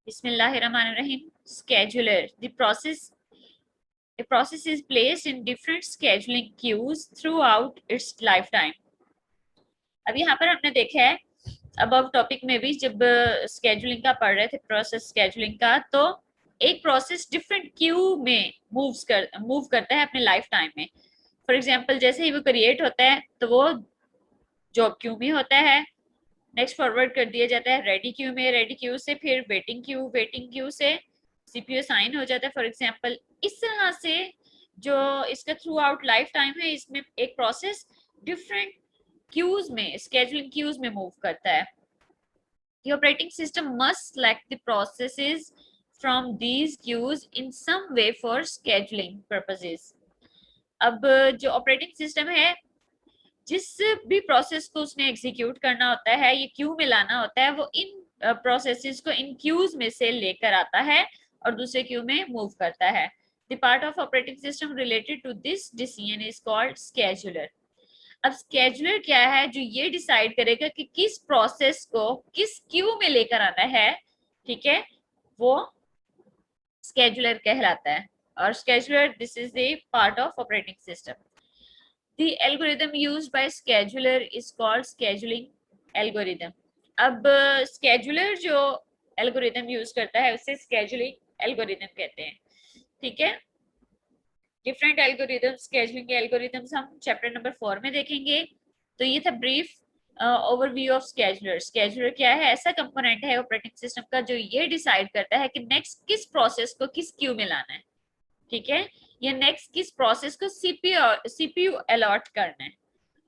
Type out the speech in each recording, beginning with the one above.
Bismillahirrahmanirrahim. Scheduler. A process is placed in different scheduling queues throughout its lifetime. अब यहाँ पर हमने देखा है अबव टॉपिक में भी जब स्केजुलिंग का पढ़ रहे थे, प्रोसेस स्केजुलिंग का, तो एक प्रोसेस डिफरेंट क्यू में मूव करता है अपने लाइफ टाइम में। फॉर एग्जांपल जैसे ही वो क्रिएट होता है तो वो जॉब क्यू में होता है, नेक्स्ट फॉरवर्ड कर दिया जाता है रेडी क्यू में, रेडी क्यू से फिर वेटिंग क्यू से सीपीयू साइन हो जाता है फॉर एग्जांपल। इस तरह से जो इसका थ्रू आउट लाइफ टाइम है, इसमें एक प्रोसेस डिफरेंट क्यूज में, स्केजुलिंग क्यूज में मूव करता है। The operating system must select the processes from these queues in some way for scheduling purposes. अब जो ऑपरेटिंग सिस्टम है, जिस भी प्रोसेस को उसने एग्जीक्यूट करना होता है, ये क्यू में लाना होता है, वो इन प्रोसेसेस को इन क्यूज में से लेकर आता है और दूसरे क्यू में मूव करता है। The part of operating system related to this decision is called scheduler. अब स्केड्यूलर क्या है, जो ये डिसाइड करेगा कि किस प्रोसेस को किस क्यू में लेकर आना है, ठीक है, वो स्केड्यूलर कहलाता है। और scheduler, this is the part of operating system. The algorithm used by scheduler is called scheduling algorithm. अब scheduler जो algorithm यूज करता है उसे scheduling algorithm कहते हैं, ठीक है। डिफरेंट एल्गोरिथम, स्केजुलिंग के एल्गोरिथम्स हम चैप्टर नंबर 4 में देखेंगे। तो ये था brief overview of scheduler. Scheduler क्या है, ऐसा कंपोनेंट है ऑपरेटिंग सिस्टम का जो ये डिसाइड करता है कि नेक्स्ट किस प्रोसेस को किस क्यू में लाना है, ठीक है, या नेक्स्ट किस प्रोसेस को सीपीयू अलॉट करना है,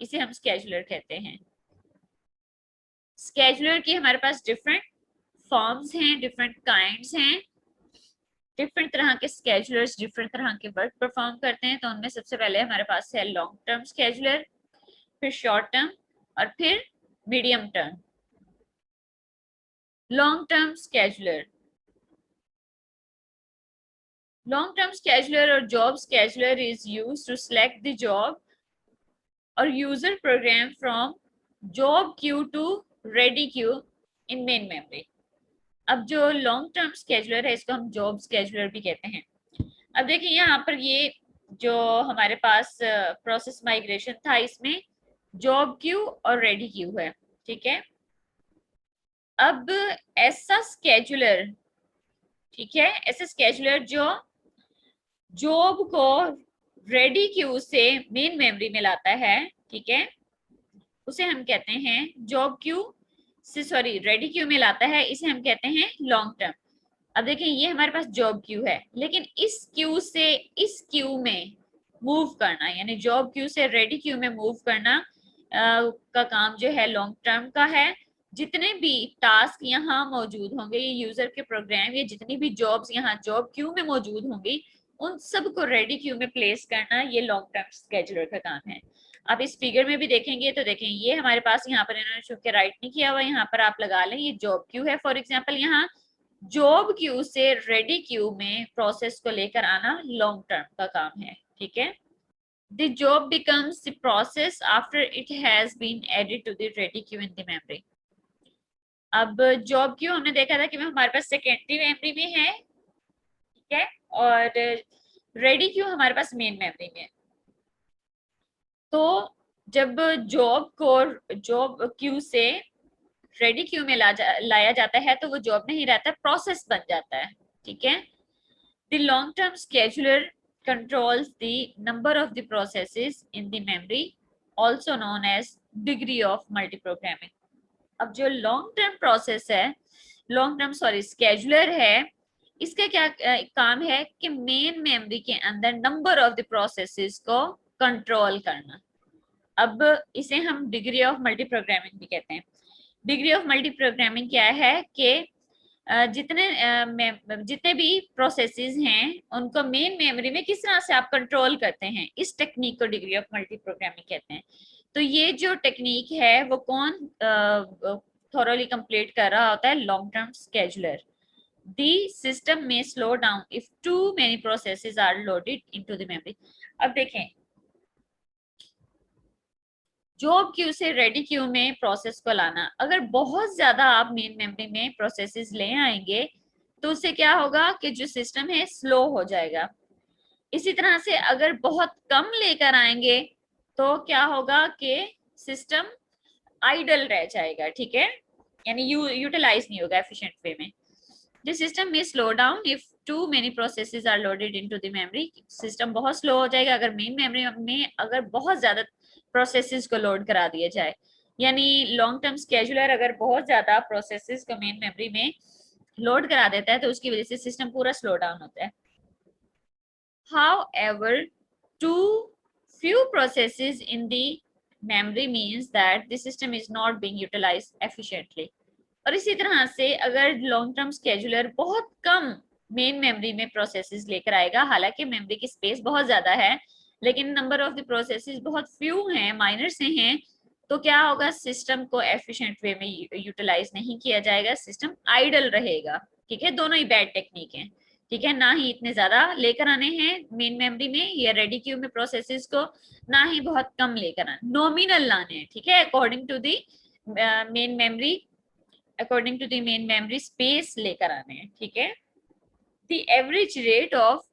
इसे हम स्केजुलर कहते हैं। स्केजुलर की हमारे पास डिफरेंट फॉर्म्स हैं, डिफरेंट काइंड्स हैं, डिफरेंट तरह के स्केजुलर्स डिफरेंट तरह के वर्क परफॉर्म करते हैं। तो उनमें सबसे पहले हमारे पास है लॉन्ग टर्म स्केजुलर, फिर शॉर्ट टर्म और फिर medium term. Long term scheduler, long term scheduler or job scheduler is used to select the job or user program from job queue to ready queue in main memory. अब जो long term scheduler है इसको हम job scheduler भी कहते हैं। अब देखिए यहाँ पर ये जो हमारे पास प्रोसेस माइग्रेशन था, इसमें जॉब क्यू और रेडी क्यू है, ठीक है। अब ऐसा स्केजुलर, ठीक है, ऐसे स्केजुलर जो जॉब को रेडी क्यू से मेन मेमोरी में लाता है, ठीक है, उसे हम कहते हैं जॉब क्यू से, सॉरी, रेडी क्यू में लाता है, इसे हम कहते हैं लॉन्ग टर्म। अब देखिए ये हमारे पास जॉब क्यू है, लेकिन इस क्यू से इस क्यू में मूव करना, यानी जॉब क्यू से रेडी क्यू में मूव करना का काम जो है लॉन्ग टर्म का है। जितने भी टास्क यहाँ मौजूद होंगे, ये यूजर के प्रोग्राम, ये जितनी भी जॉब्स यहाँ जॉब क्यू में मौजूद होंगी, उन सबको रेडी क्यू में प्लेस करना ये लॉन्ग टर्म स्केजुलर का काम है। आप इस फिगर में भी देखेंगे तो देखें, ये हमारे पास यहाँ पर इन्होंने चूंकि राइट नहीं किया हुआ, यहाँ पर आप लगा लें ये जॉब क्यू है। फॉर एग्जाम्पल यहाँ जॉब क्यू से रेडी क्यू में प्रोसेस को लेकर आना लॉन्ग टर्म का काम है, ठीक है। The job becomes the process after it has been added to the ready queue in the memory. अब जॉब क्यू हमने देखा था कि हमारे पास सेकेंडरी मेमोरी में है, ठीक है, और रेडी क्यू हमारे पास मेन मेमोरी में है। तो जब जॉब क्यू से रेडी क्यू में लाया जाता है तो वो जॉब नहीं रहता, प्रोसेस बन जाता है, ठीक है। The long term scheduler controls the number of the processes in the memory, also known as degree of multiprogramming. अब जो लॉन्ग टर्म प्रोसेस है, लॉन्ग टर्म सॉरी स्केजुलर है, इसका क्या काम है कि मेन मेमोरी के अंदर नंबर ऑफ द प्रोसेसेस को कंट्रोल करना। अब इसे हम डिग्री ऑफ मल्टीप्रोग्रामिंग भी कहते हैं। डिग्री ऑफ मल्टीप्रोग्रामिंग क्या है कि जितने भी प्रोसेसेस हैं उनको मेन मेमोरी में किस तरह से आप कंट्रोल करते हैं, इस टेक्निक को डिग्री ऑफ मल्टीप्रोग्रामिंग कहते हैं। तो ये जो टेक्निक है वो कौन थोरोली कंप्लीट कर रहा होता है, long term scheduler. The system may slow down if too many processes are loaded into the memory. अब देखें, जॉब क्यू से रेडी क्यू में प्रोसेस को लाना, अगर बहुत ज्यादा आप मेन मेमोरी में प्रोसेसेस ले आएंगे तो उससे क्या होगा कि जो सिस्टम है स्लो हो जाएगा। इसी तरह से अगर बहुत कम लेकर आएंगे तो क्या होगा कि सिस्टम आइडल रह जाएगा, ठीक है, यानी यूटिलाइज नहीं होगा एफिशिएंट वे में। The system may slow down if too many processes are loaded into the memory. System बहुत स्लो हो जाएगा अगर मेन मेमोरी में अगर बहुत ज्यादा प्रोसेसेस को लोड करा दिया जाए, यानी लॉन्ग टर्म स्केजुलर अगर बहुत ज्यादा प्रोसेसेस को मेन मेमोरी में लोड करा देता है तो उसकी वजह से सिस्टम पूरा स्लो डाउन होता है। However, too few processes in the memory means that the system is not being utilized efficiently. और इसी तरह से अगर लॉन्ग टर्म स्केजुलर बहुत कम मेन मेमोरी में प्रोसेसेस लेकर आएगा, हालांकि मेमोरी की स्पेस बहुत ज्यादा है लेकिन नंबर ऑफ द प्रोसेसेस बहुत फ्यू हैं, माइनर से हैं, तो क्या होगा, सिस्टम को एफिशिएंट वे में यूटिलाइज नहीं किया जाएगा, सिस्टम आइडल रहेगा। ठीक है, दोनों ही बैड टेक्निक है। ठीक है, ना ही इतने ज्यादा लेकर आने हैं मेन मेमोरी में या रेडी क्यू में प्रोसेसेस को, ना ही बहुत कम लेकर आने, नॉमिनल लाने हैं। ठीक है, according to the main memory, according to the main memory space लेकर आने हैं। ठीक है, the average rate of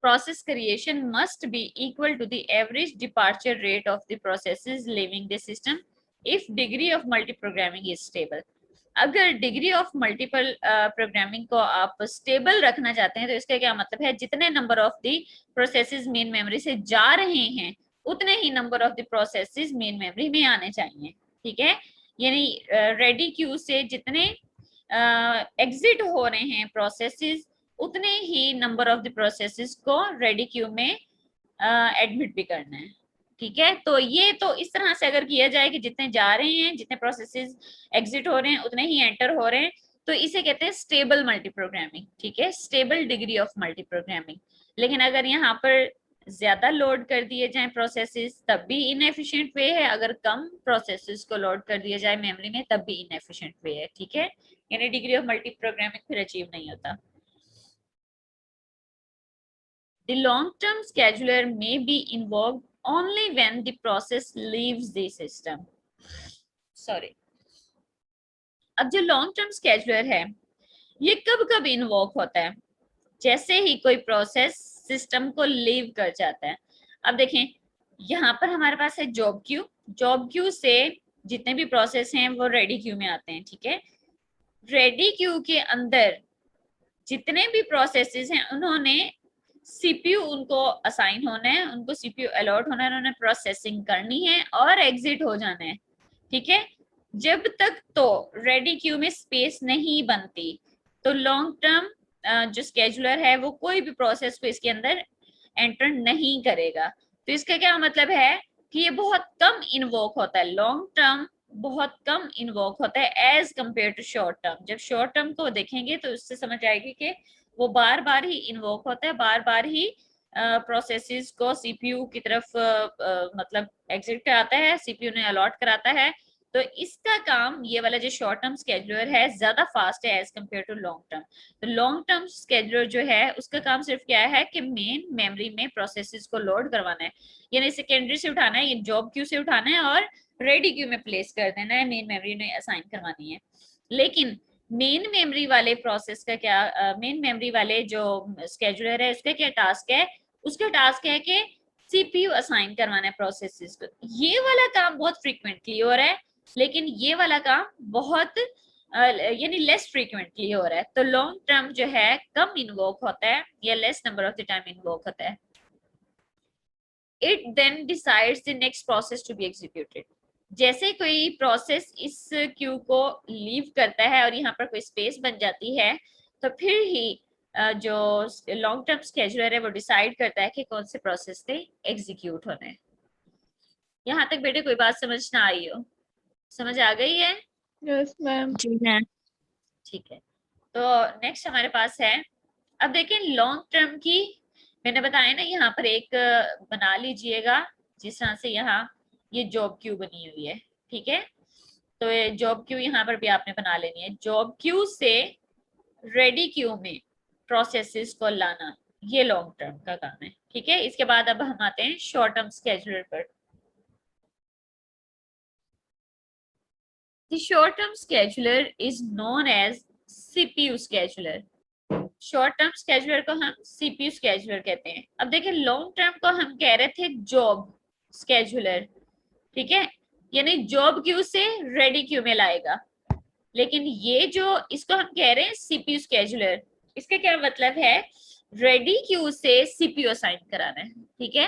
process creation must be equal to the average departure rate of the processes leaving the system if degree of multiprogramming is stable. अगर degree of multiple programming को आप stable रखना चाहते हैं तो इसका क्या मतलब है, जितने number of the processes main memory से जा रहे हैं उतने ही number of the processes main memory में आने चाहिए। ठीक है, यानी रेडी क्यू से जितने एग्जिट हो रहे हैं प्रोसेसेस उतने ही नंबर ऑफ द प्रोसेसेस को रेडी क्यू में एडमिट भी करना है। ठीक है, तो ये तो इस तरह से अगर किया जाए कि जितने जा रहे हैं, जितने प्रोसेसेस एग्जिट हो रहे हैं उतने ही एंटर हो रहे हैं, तो इसे कहते हैं स्टेबल मल्टी प्रोग्रामिंग। ठीक है, stable degree of multi programming. लेकिन अगर यहाँ पर ज्यादा लोड कर दिए जाए प्रोसेसेस तब भी इनएफिशिएंट वे है, अगर कम प्रोसेसेस को लोड कर दिया जाए मेमोरी में तब भी इनएफिशिएंट वे है। ठीक है, यानी डिग्री ऑफ मल्टी प्रोग्रामिंग फिर अचीव नहीं होता। The long-term scheduler may be invoked only when the process leaves the system. Sorry. अब जो लॉन्ग टर्म स्केजुलर है ये कब कब इन्वोक होता है, जैसे ही कोई प्रोसेस सिस्टम को लीव कर जाता है। अब देखें यहाँ पर हमारे पास है जॉब क्यू, जॉब क्यू से जितने भी प्रोसेस हैं वो रेडी क्यू में आते हैं। ठीक है, रेडी क्यू के अंदर जितने भी प्रोसेसेस हैं उन्होंने सीपीयू उनको असाइन होना है, उनको सीपीयू अलॉट होना है, उन्होंने प्रोसेसिंग करनी है और एग्जिट हो जाना है। ठीक है, जब तक तो रेडी क्यू में स्पेस नहीं बनती तो लॉन्ग टर्म जो स्केजुलर है वो कोई भी प्रोसेस को इसके अंदर एंटर नहीं करेगा। तो इसका क्या मतलब है कि ये बहुत कम इन्वोक होता है, लॉन्ग टर्म बहुत कम इन्वोक होता है as compare to short term. जब शॉर्ट टर्म को देखेंगे तो उससे समझ आएगी कि वो बार बार ही इन्वोक होता है, बार बार ही प्रोसेसेस को सीपीयू की तरफ मतलब एग्जिट कराता है, सीपीयू ने अलॉट कराता है। तो इसका काम ये वाला जो शॉर्ट टर्म स्केजुलर है ज्यादा फास्ट है as compare to long term. तो लॉन्ग टर्म स्केजुलर जो है उसका काम सिर्फ क्या है कि मेन मेमोरी में प्रोसेसेस को लोड करवाना है, यानी सेकेंडरी से उठाना है, ये जॉब क्यू से उठाना है और रेडी क्यू में प्लेस कर देना है, मेन मेमोरी में असाइन करवानी है। लेकिन मेन मेमोरी वाले प्रोसेस का क्या, मेन मेमोरी वाले जो स्केजुलर है उसका क्या टास्क है, उसका टास्क है कि सीपीयू असाइन करवाना है प्रोसेसेस को। ये वाला काम बहुत फ्रीक्वेंटली हो रहा है लेकिन ये वाला काम बहुत यानी लेस फ्रीक्वेंटली हो रहा है। तो लॉन्ग टर्म जो है कम इन्वोक होता है या less number of the time invoke होता है। It then decides the next process to be executed. जैसे कोई प्रोसेस इस क्यू को लीव करता है और यहाँ पर कोई स्पेस बन जाती है तो फिर ही जो लॉन्ग टर्म स्केजुलर है वो डिसाइड करता है कि कौन से प्रोसेस से एग्जीक्यूट होने। यहाँ तक बेटे कोई बात समझ ना आई हो? समझ आ गई है? Yes ma'am. जी मैम। ठीक है, तो नेक्स्ट हमारे पास है, अब देखें लॉन्ग टर्म की, मैंने बताया ना यहाँ पर एक बना लीजिएगा जिस तरह से यहाँ ये जॉब क्यू बनी हुई है। ठीक है, तो ये जॉब क्यू यहाँ पर भी आपने बना लेनी है। जॉब क्यू से रेडी क्यू में प्रोसेसेस को लाना ये लॉन्ग टर्म का काम है। ठीक है, इसके बाद अब हम आते हैं शॉर्ट टर्म स्केजुलर पर। The short-term scheduler is known as CPU scheduler. Short term scheduler को हम सीपीयू स्केजुलर कहते हैं। अब देखिए लॉन्ग टर्म को हम कह रहे थे जॉब स्केजुलर, ठीक है, यानी जॉब क्यू से रेडी क्यू में लाएगा। लेकिन ये जो इसको हम कह रहे हैं सीपीयू स्केजुलर, इसका क्या मतलब है, रेडी क्यू से सीपीयू असाइन कराना है, ठीक है,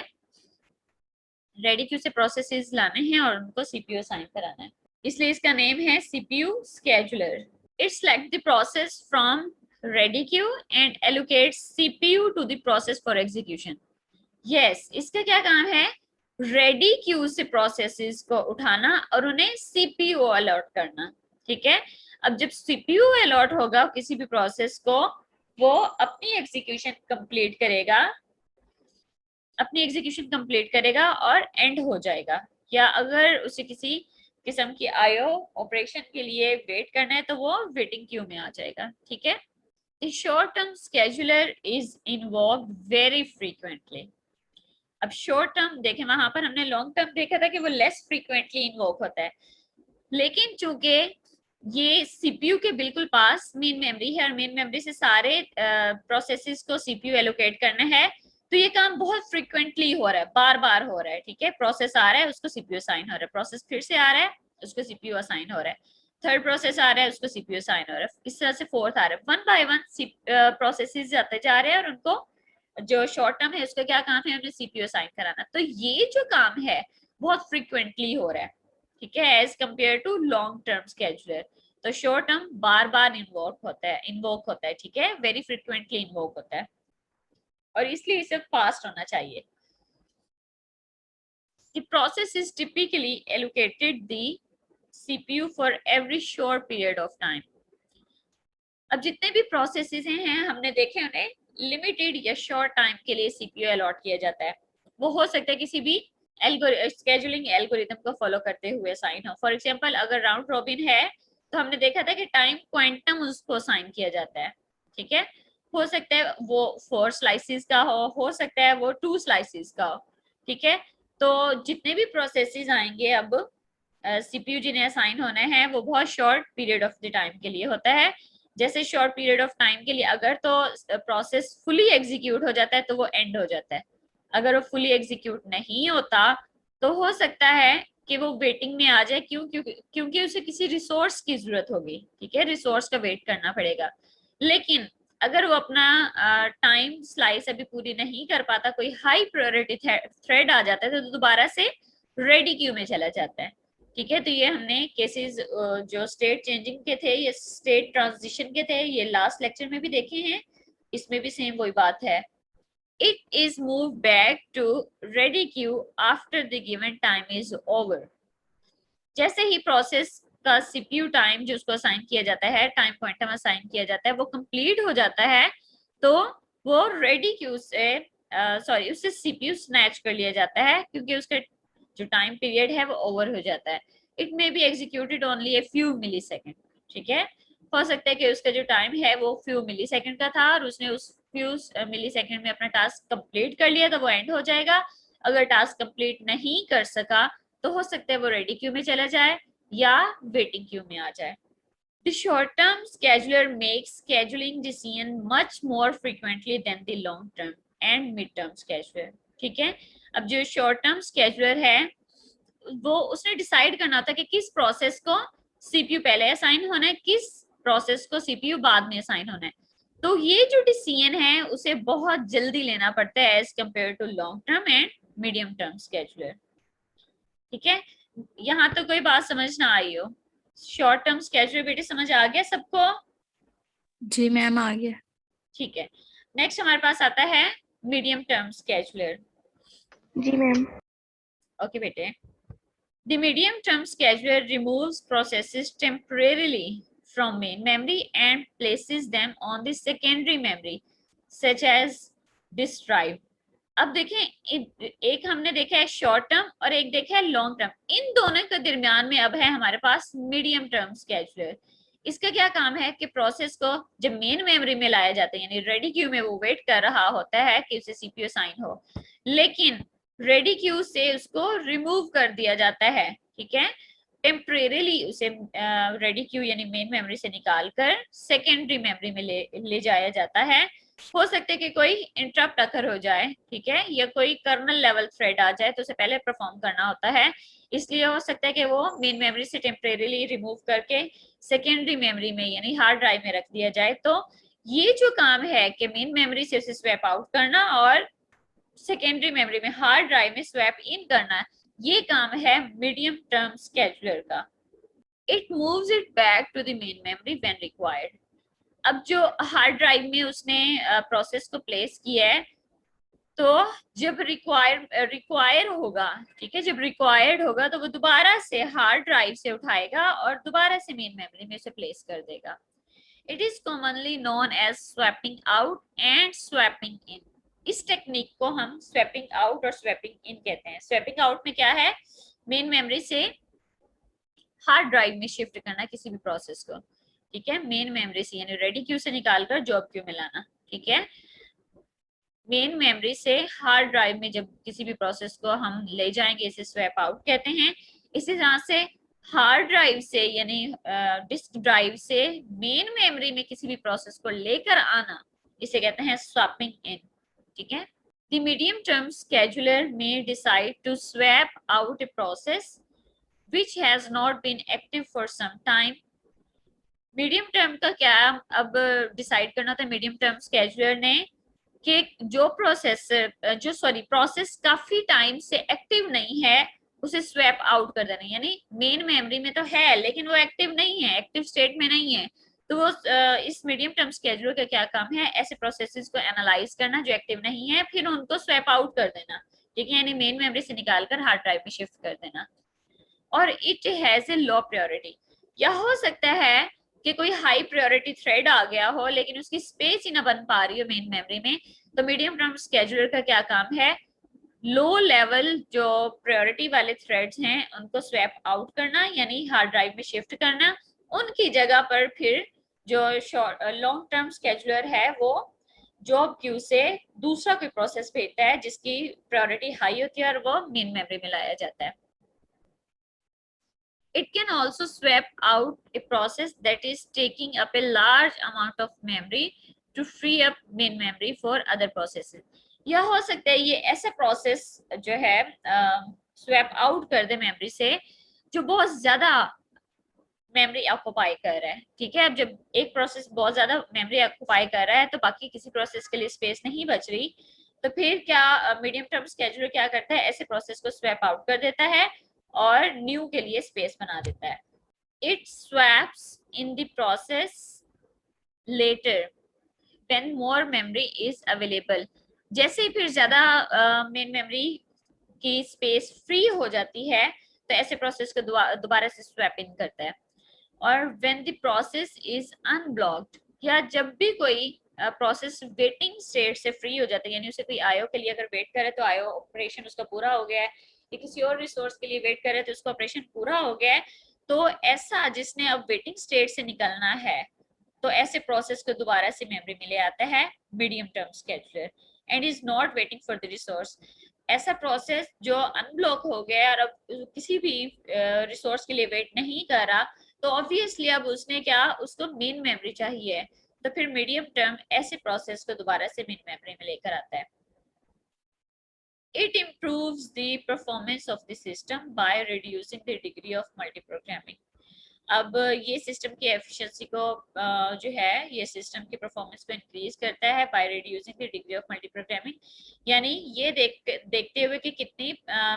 रेडी क्यू से प्रोसेसेस लाने हैं और उनको सीपीयू असाइन कराना है, इसलिए इसका नेम है CPU scheduler. It selects the process from ready queue and allocates CPU to the process for execution. Yes, इसका क्या काम है, रेडी क्यू से प्रोसेसेस को उठाना और उन्हें सीपीयू अलॉट करना, ठीक है। अब जब सीपीयू अलॉट होगा किसी भी प्रोसेस को, वो अपनी एग्जीक्यूशन कंप्लीट करेगा, अपनी एग्जीक्यूशन कंप्लीट करेगा और एंड हो जाएगा। या अगर उसे किसी किस्म की आईओ ऑपरेशन के लिए वेट करना है तो वो वेटिंग क्यू में आ जाएगा, ठीक है। The short term scheduler is invoked very frequently. अब शॉर्ट टर्म देखें, वहां पर हमने लॉन्ग टर्म देखा था कि वो लेस फ्रीक्वेंटली इन्वोक होता है, लेकिन चूंकि ये सीपीयू के बिल्कुल पास मेन मेमोरी है और मेन मेमोरी से सारे प्रोसेसेस को सीपीयू एलोकेट करना है, तो ये काम बहुत फ्रीक्वेंटली हो रहा है, बार बार हो रहा है, ठीक है। प्रोसेस आ रहा है उसको सीपीयू असाइन हो रहा है, प्रोसेस फिर से आ रहा है उसको सीपीयू असाइन हो रहा है, थर्ड प्रोसेस आ रहा है उसको सीपीयू असाइन हो रहा है, इस तरह से फोर्थ आ रहा है, वन बाय वन प्रोसेसेस जाते जा रहे हैं और उनको जो शॉर्ट टर्म है उसका क्या काम है, उन्हें सीपीयू असाइन कराना। तो ये जो काम है बहुत फ्रीक्वेंटली हो रहा है, ठीक है, as compare to long term scheduler. तो शॉर्ट टर्म बार बार इन्वोक होता है, ठीक है, वेरी फ्रीक्वेंटली इन्वोक होता है और इसलिए इसे फास्ट होना चाहिए। The process is typically allocated the CPU for every short period of time. अब जितने भी प्रोसेसेस हैं हमने देखे उन्हें लिमिटेड या शॉर्ट टाइम के लिए सीपीयू अलॉट किया जाता है। वो हो सकता है किसी भी स्केजुलिंग एल्गोरिथम को फॉलो करते हुए असाइन हो। फॉर एग्जांपल अगर राउंड रॉबिन है तो हमने देखा था कि टाइम क्वांटम उसको असाइन किया जाता है, ठीक है। हो सकता है वो 4 स्लाइसेस का हो सकता है वो 2 स्लाइसेस का हो, ठीक है। तो जितने भी प्रोसेसेस आएंगे अब सीपीयू जिन्हें असाइन होना है वो बहुत short period of the time के लिए होता है। जैसे शॉर्ट पीरियड ऑफ टाइम के लिए अगर तो प्रोसेस फुली एग्जीक्यूट हो जाता है तो वो एंड हो जाता है, अगर वो फुली एग्जीक्यूट नहीं होता तो हो सकता है कि वो वेटिंग में आ जाए, क्योंकि उसे किसी रिसोर्स की जरूरत होगी, ठीक है, रिसोर्स का वेट करना पड़ेगा। लेकिन अगर वो अपना टाइम स्लाइस अभी पूरी नहीं कर पाता, कोई हाई प्रायोरिटी थ्रेड आ जाता है तो दोबारा से रेडी क्यू में चला जाता है, ठीक है। तो ये हमने केसेस जो स्टेट चेंजिंग के थे, ये स्टेट ट्रांजिशन के थे, ये लास्ट लेक्चर में भी देखे हैं, इसमें भी सेम वही बात है। It is moved back to ready queue after the given time is over. जैसे ही प्रोसेस का सीपीयू टाइम जो उसको असाइन किया जाता है, टाइम क्वांटम असाइन किया जाता है, वो कंप्लीट हो जाता है तो वो रेडी क्यू से सॉरी उससे सीपीयू स्नैच कर लिया जाता है, क्योंकि उसका जो टाइम पीरियड है वो ओवर हो जाता है। It may be executed only a few millisecond, ठीक है। हो सकता है कि उसका जो टाइम है वो फ्यू मिली सेकेंड का था और उसने उस फ्यू मिली सेकेंड में अपना टास्क कंप्लीट कर लिया तो वो एंड हो जाएगा। अगर टास्क कंप्लीट नहीं कर सका तो हो सकता है वो रेडी क्यू में चला जाए या वेटिंग क्यू में आ जाए। The short-term scheduler makes scheduling decision much more frequently than the long-term and mid-term scheduler. ठीक है, अब जो short-term scheduler है वो उसने डिसाइड करना होता है कि किस प्रोसेस को सीपीयू पहले असाइन होना है, किस प्रोसेस को सीपीयू बाद में असाइन होना है। तो ये जो डिसीजन है उसे बहुत जल्दी लेना पड़ता है as compare to long term and medium term scheduler, ठीक है। यहाँ तो कोई बात समझ ना आई हो, शॉर्ट टर्म स्केजुलर बेटे समझ आ गया सबको? जी मैम आ गया। ठीक है, नेक्स्ट हमारे पास आता है मीडियम टर्म स्केजुलर। जी मैम। ओके बेटे, the medium term scheduler removes processes temporarily from main memory and places them on the secondary memory such as disk drive. अब देखें एक हमने देखा है शॉर्ट टर्म और एक देखा है लॉन्ग टर्म, इन दोनों के दरमियान में अब है हमारे पास मीडियम टर्म स्केजुलर। इसका क्या काम है कि प्रोसेस को जब मेन मेमोरी में लाया जाता है यानी रेडी क्यू में वो वेट कर रहा होता है कि उसे सीपीयू असाइन हो, लेकिन रेडी क्यू से उसको रिमूव कर दिया जाता है, ठीक है। टेम्परेरीली उसे रेडी क्यू यानी मेन मेमोरी से निकालकर सेकेंडरी मेमोरी में ले जाया जाता है। हो सकता है कि कोई इंटरप्ट अकर हो जाए, ठीक है, या कोई कर्नल लेवल थ्रेड आ जाए तो उसे पहले परफॉर्म करना होता है, इसलिए हो सकता है कि वो मेन मेमोरी से टेम्परेरीली रिमूव करके सेकेंडरी मेमोरी में यानी हार्ड ड्राइव में रख दिया जाए। तो ये जो काम है कि मेन मेमोरी से उसे स्वैप आउट करना और सेकेंडरी मेमोरी में हार्ड ड्राइव में स्वैप इन करना, ये काम है मीडियम टर्म स्केड्यूलर का। It moves it back to the main memory when required. अब जो हार्ड ड्राइव में उसने प्रोसेस को प्लेस किया है, तो जब रिक्वायर होगा, ठीक है, जब रिक्वायर्ड होगा तो वो दोबारा से हार्ड ड्राइव से उठाएगा और दोबारा से मेन मेमोरी में उसे प्लेस कर देगा। It is commonly known as swapping out and swapping in. इस टेक्निक को हम स्वैपिंग आउट और स्वैपिंग इन कहते हैं। स्वैपिंग आउट में क्या है, मेन मेमोरी से हार्ड ड्राइव में शिफ्ट करना किसी भी प्रोसेस को, ठीक है, मेन मेमोरी से यानी रेडी क्यू से निकालकर जॉब क्यू में लाना, ठीक है। मेन मेमोरी से हार्ड ड्राइव में जब किसी भी प्रोसेस को हम ले जाएंगे इसे स्वैप आउट कहते हैं। इसी तरह से हार्ड ड्राइव से यानी डिस्क ड्राइव से मेन मेमोरी में किसी भी प्रोसेस को लेकर आना, इसे कहते हैं स्वैपिंग इन, ठीक है। The medium term scheduler may decide to swap out a process which has not been active for some time. Medium term का क्या अब डिसाइड करना था मीडियम टर्म स्केड्यूलर ने कि जो प्रोसेस काफी टाइम से एक्टिव नहीं है उसे स्वैप आउट कर देना, यानी मेन मेमोरी में तो है लेकिन वो एक्टिव नहीं है, एक्टिव स्टेट में नहीं है, तो वो इस मीडियम टर्म स्केड्यूलर का क्या काम है, ऐसे प्रोसेसेस को एनालाइज करना जो एक्टिव नहीं है, फिर उनको स्वैप आउट कर देना, ठीक है, यानी मेन मेमोरी से निकालकर हार्ड ड्राइव में शिफ्ट कर देना। और it has a low priority, या हो सकता है कि कोई हाई प्रायोरिटी थ्रेड आ गया हो लेकिन उसकी स्पेस ही ना बन पा रही हो मेन मेमोरी में, तो मीडियम टर्म स्केड्यूलर का क्या काम है, लो लेवल जो प्रायोरिटी वाले थ्रेड्स हैं उनको स्वैप आउट करना यानी हार्ड ड्राइव में शिफ्ट करना, उनकी जगह पर फिर जो लॉन्ग टर्म स्केड्यूलर है वो जॉब क्यू से दूसरा कोई प्रोसेस भेजता है जिसकी प्रायोरिटी हाई होती है और वो मेन मेमोरी में लाया जाता है। It can also swap out a process that is taking up a large amount of memory to free up main memory for other processes. यह हो सकता है ये ऐसा प्रोसेस जो है स्वैप आउट कर दे मेमोरी से जो बहुत ज्यादा मेमोरी ऑक्युपाई कर रहा है, ठीक है। अब जब एक प्रोसेस बहुत ज्यादा मेमोरी ऑक्युपाई कर रहा है तो बाकी किसी प्रोसेस के लिए स्पेस नहीं बच रही, तो फिर क्या मीडियम टर्म स्केड्यूलर क्या करता है, ऐसे प्रोसेस को स्वैप आउट कर देता है और न्यू के लिए स्पेस बना देता है। It swaps in the process letter when more memory is available. जैसे ही फिर ज्यादा मेन मेमोरी की स्पेस फ्री हो जाती है तो ऐसे प्रोसेस को दोबारा से स्वैप इन करता है। और when the process is unblocked, या जब भी कोई प्रोसेस वेटिंग स्टेट से फ्री हो जाता है, यानी उसे कोई आईओ के लिए अगर वेट करे तो आईओ ऑपरेशन उसका पूरा हो गया है, या किसी और रिसोर्स के लिए वेट करे तो उसका ऑपरेशन पूरा हो गया है, तो ऐसा जिसने अब वेटिंग स्टेट से निकलना है तो ऐसे प्रोसेस को दोबारा से मेमोरी में ले आता है medium term scheduler and is not waiting for the resource. ऐसा प्रोसेस जो अनब्लॉक हो गया और अब किसी भी रिसोर्स के लिए वेट नहीं कर रहा, तो ऑब्वियसली अब उसने क्या, उसको मेन मेमोरी चाहिए, तो फिर मीडियम टर्म ऐसे प्रोसेस को दोबारा से मेन मेमोरी में लेकर आता है। It improves the performance of the system by reducing the degree of multiprogramming. अब ये सिस्टम की एफिशिएंसी को जो है ये सिस्टम की परफॉर्मेंस को इंक्रीज करता है by reducing the degree of multiprogramming, यानी ये देखते हुए कि कितनी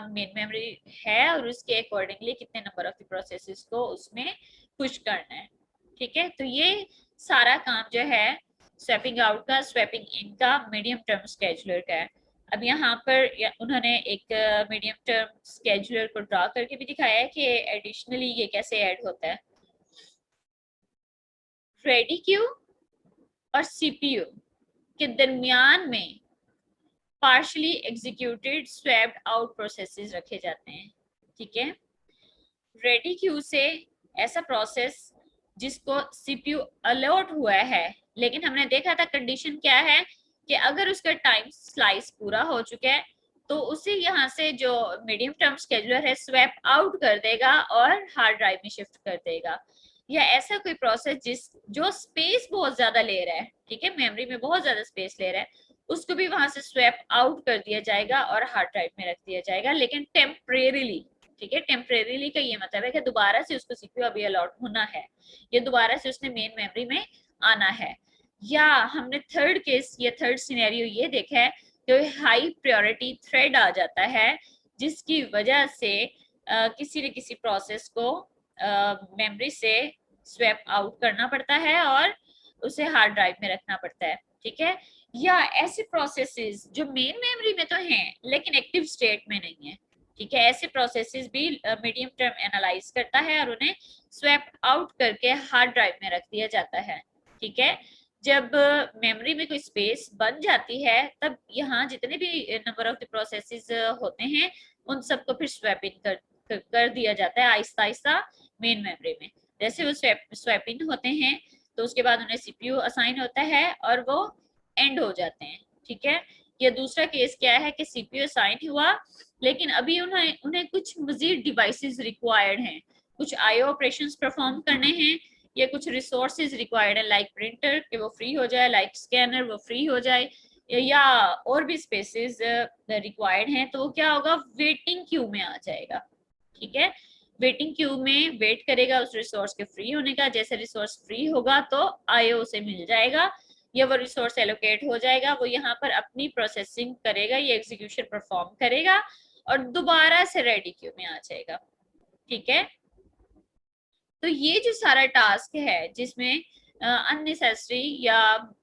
मेन मेमोरी है और उसके अकॉर्डिंगली कितने नंबर ऑफ प्रोसेसेस को उसमें पुश करना है, ठीक है। तो ये सारा काम जो है स्वैपिंग आउट का स्वैपिंग इन का मीडियम टर्म स्केड्यूलर का है। अब यहाँ पर उन्होंने एक मीडियम टर्म स्केड्यूलर को ड्रा करके भी दिखाया है कि एडिशनली ये कैसे ऐड होता है। रेडी क्यू और सीपीयू के दरमियान में partially executed swapped out processes रखे जाते हैं, ठीक है। रेडी क्यू से ऐसा प्रोसेस जिसको सीपीयू अलॉट हुआ है, लेकिन हमने देखा था कंडीशन क्या है कि अगर उसका टाइम स्लाइस पूरा हो चुका है तो उसे यहाँ से जो मीडियम टर्म स्केड्यूलर है स्वैप आउट कर देगा और हार्ड ड्राइव में शिफ्ट कर देगा। या ऐसा कोई प्रोसेस जो स्पेस बहुत ज्यादा ले रहा है, ठीक है, मेमोरी में बहुत ज्यादा स्पेस ले रहा है, उसको भी वहां से स्वैप आउट कर दिया जाएगा और हार्ड ड्राइव में रख दिया जाएगा, लेकिन टेम्परेरीली। ठीक है, टेम्परेरीली का ये मतलब है कि दोबारा से उसको सीपीयू अभी अलॉट होना है, ये दोबारा से उसने मेन मेमोरी में आना है। या हमने थर्ड केस या थर्ड सिनेरियो ये देखा है कि हाई प्रायोरिटी थ्रेड आ जाता है, जिसकी वजह से किसी न किसी प्रोसेस को मेमोरी से स्वैप आउट करना पड़ता है और उसे हार्ड ड्राइव में रखना पड़ता है। ठीक है, या ऐसे प्रोसेसेस जो मेन मेमोरी में तो हैं लेकिन एक्टिव स्टेट में नहीं है। ठीक है, ऐसे प्रोसेसेस भी मीडियम टर्म एनालाइज करता है और उन्हें स्वैप आउट करके हार्ड ड्राइव में रख दिया जाता है। ठीक है, जब मेमोरी में कोई स्पेस बन जाती है तब यहाँ जितने भी नंबर ऑफ द प्रोसेसेस होते हैं उन सबको फिर स्वैप इन कर दिया जाता है आहिस्ता आहिस्ता मेन मेमोरी में। जैसे वो स्वैप इन होते हैं तो उसके बाद उन्हें सीपीयू असाइन होता है और वो एंड हो जाते हैं। ठीक है, या दूसरा केस क्या है कि सीपीयू असाइन हुआ लेकिन अभी उन्हें कुछ मजीद डिवाइसेस रिक्वायर्ड हैं, कुछ आईओ ऑपरेशंस परफॉर्म करने हैं, या कुछ रिसोर्सेज रिक्वायर्ड है, लाइक प्रिंटर कि वो फ्री हो जाए, लाइक स्कैनर वो फ्री हो जाए, या और भी स्पेसेस रिक्वायर्ड हैं, तो वो क्या होगा, वेटिंग क्यू में आ जाएगा। ठीक है, वेटिंग क्यू में वेट करेगा उस रिसोर्स के फ्री होने का। जैसे रिसोर्स फ्री होगा तो आईओ से मिल जाएगा या वो रिसोर्स एलोकेट हो जाएगा, वो यहाँ पर अपनी प्रोसेसिंग करेगा, ये एग्जीक्यूशन परफॉर्म करेगा और दोबारा से रेडी क्यू में आ जाएगा। ठीक है, तो ये जो सारा टास्क है जिसमें अननेसेसरी या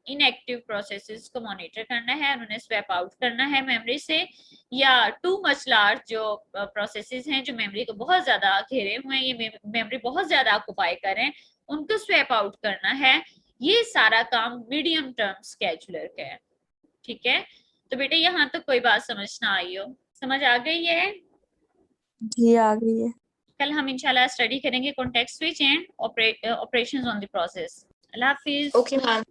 इनएक्टिव प्रोसेसेस को मॉनिटर करना है और उन्हें स्वैप आउट करना है मेमोरी से, या टू मच लार्ज जो प्रोसेसेस हैं जो मेमोरी को बहुत ज्यादा घेरे हुए हैं, ये मेमोरी बहुत ज्यादा ऑक्युपाई करें, उनको स्वैप आउट करना है, ये सारा काम मीडियम टर्म स्केड्यूलर का है। ठीक है, तो बेटे यहाँ तक कोई बात समझ ना आई हो, समझ आ गई है? जी आ गई है। कल हम इंशाल्लाह स्टडी करेंगे context switch and operations on the process. Allah Hafiz. Okay ma'am.